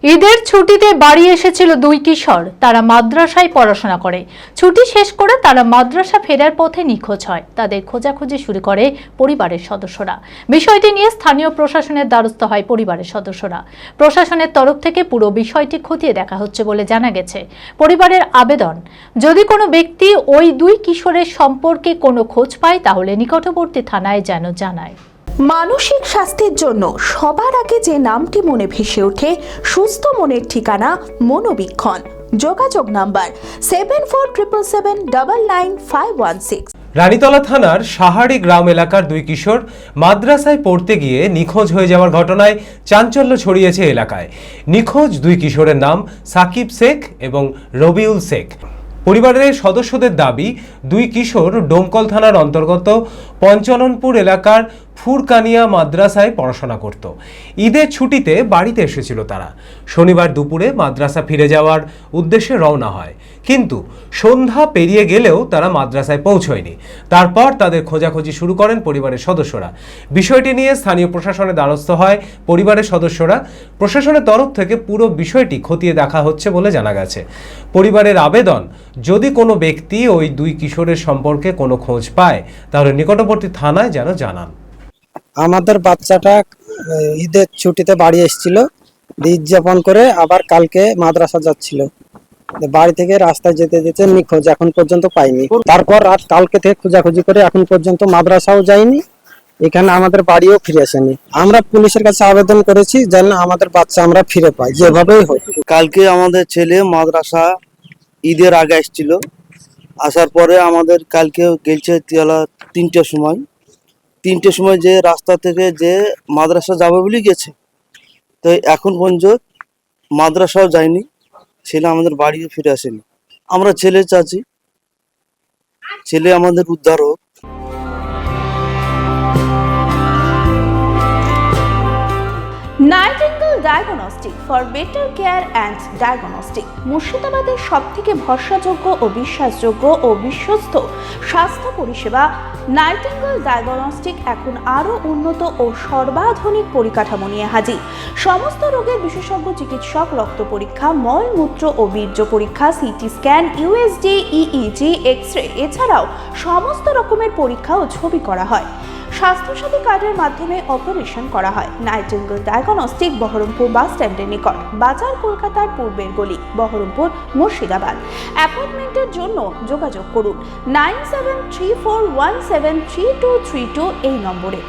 ঈদের ছুটিতে বাড়ি এসেছিল দুই কিশোর। তারা মাদ্রাসায় পড়াশোনা করে। ছুটি শেষ করে তারা মাদ্রাসা ফেরার পথে নিখোঁজ হয়। তাদের খোঁজাখুঁজি শুরু করে পরিবারের সদস্যরা। বিষয়টি নিয়ে স্থানীয় প্রশাসনের দ্বারস্থ হয় পরিবারের সদস্যরা। প্রশাসনের তরফ থেকে পুরো বিষয়টি খতিয়ে দেখা হচ্ছে বলে জানা গেছে। পরিবারের আবেদন, যদি কোনো ব্যক্তি ওই দুই কিশোরের সম্পর্কে কোনো খোঁজ পায় তাহলে নিকটবর্তী থানায় যেন জানায়। মানসিক স্বাস্থ্যের জন্য সবার আগে যে নামটি মনে ভেসে ওঠে, সুস্থ মনের ঠিকানা মনোবীক্ষণ। যোগাযোগ নাম্বার 7477799516। রানীতলা থানার সাহারি গ্রাম এলাকার দুই কিশোর মাদ্রাসায় পড়তে গিয়ে নিখোঁজ হয়ে যাওয়ার ঘটনায় চাঞ্চল্য ছড়িয়েছে এলাকায়। নিখোঁজ দুই কিশোরের নাম সাকিব শেখ এবং রবিউল শেখ। পরিবারের সদস্যদের দাবি, দুই কিশোর ডোমকল থানার অন্তর্গত পঞ্চাননপুর এলাকার ফুরকানিয়া মাদ্রাসায় পড়াশোনা করত। ঈদের ছুটিতে বাড়িতে এসেছিল তারা। শনিবার দুপুরে মাদ্রাসা ফিরে যাওয়ার উদ্দেশ্যে রওনা হয়, কিন্তু সন্ধ্যা পেরিয়ে গেলেও তারা মাদ্রাসায় পৌঁছয়নি। তারপর তাদের খোঁজাখুঁজি শুরু করেন পরিবারের সদস্যরা। বিষয়টি নিয়ে স্থানীয় প্রশাসনের দ্বারস্থ হয় পরিবারের সদস্যরা। প্রশাসনের তরফ থেকে পুরো বিষয়টি খতিয়ে দেখা হচ্ছে বলে জানা গেছে। পরিবারের আবেদন, যদি কোনো ব্যক্তি ওই দুই কিশোরের সম্পর্কে কোনো খোঁজ পায় তাহলে নিকটবর্তী থানায় যেন জানান। আমাদের বাচ্চাটা ঈদের ছুটিতে বাড়ি এসেছিল, ঈদ যাপন করে আবার কালকে মাদ্রাসা যাচ্ছিল। বাড়ি থেকে রাস্তায় যেতে যেতে নিখোঁজ, এখন পর্যন্ত পাইনি। তারপর রাত কালকে থেকে খোঁজাখুঁজি করে এখন পর্যন্ত মাদ্রাসাও যায়নি, এখানে আমাদের বাড়িও ফিরে আসেনি। আমরা পুলিশের কাছে আবেদন করেছি যেন আমাদের বাচ্চা আমরা ফিরে পাই, যেভাবেই হোক। কালকে আমাদের ছেলে মাদ্রাসা ঈদের আগে এসেছিল, আসার পরে আমাদের কালকে গেছে 3টের সময় যে রাস্তা থেকে যে মাদ্রাসা যাবে বলে গেছে। তো এখন পর্যন্ত মাদ্রাসাও যায়নি, ছেলে আমাদের বাড়িও ফিরে আসেনি। আমরা ছেলে চাচ্ছি, ছেলে আমাদের উদ্ধার হোক। Nightingale diagnostic for better care and diagnostic মুর্শিদাবাদের সবথেকে ভরসাযোগ্য ও বিশ্বাসযোগ্য ও বিশ্বস্ত স্বাস্থ্য পরিষেবা নাইটিঙ্গেল ডায়াগনস্টিক এখন আরও উন্নত ও সর্বাধুনিক পরিকাঠামো নিয়ে হাজির। সমস্ত রোগের বিশেষজ্ঞ চিকিৎসক, রক্ত পরীক্ষা, মল মূত্র ও বীর্য পরীক্ষা, CT scan, USG, EEG, X-ray, এছাড়াও সমস্ত রকমের পরীক্ষা ও ছবি করা হয়। স্বাস্থ্যসাথী কার্ডের মাধ্যমে অপারেশন করা হয়। নাইটিঙ্গেল ডায়াগনস্টিক বহরমপুর বাস স্ট্যান্ডের নিকট, বাজার, কলকাতার পূর্বের গলি, বহরমপুর, মুর্শিদাবাদ। অ্যাপয়েন্টমেন্টের জন্য যোগাযোগ করুন 9734173232 এই নম্বরে।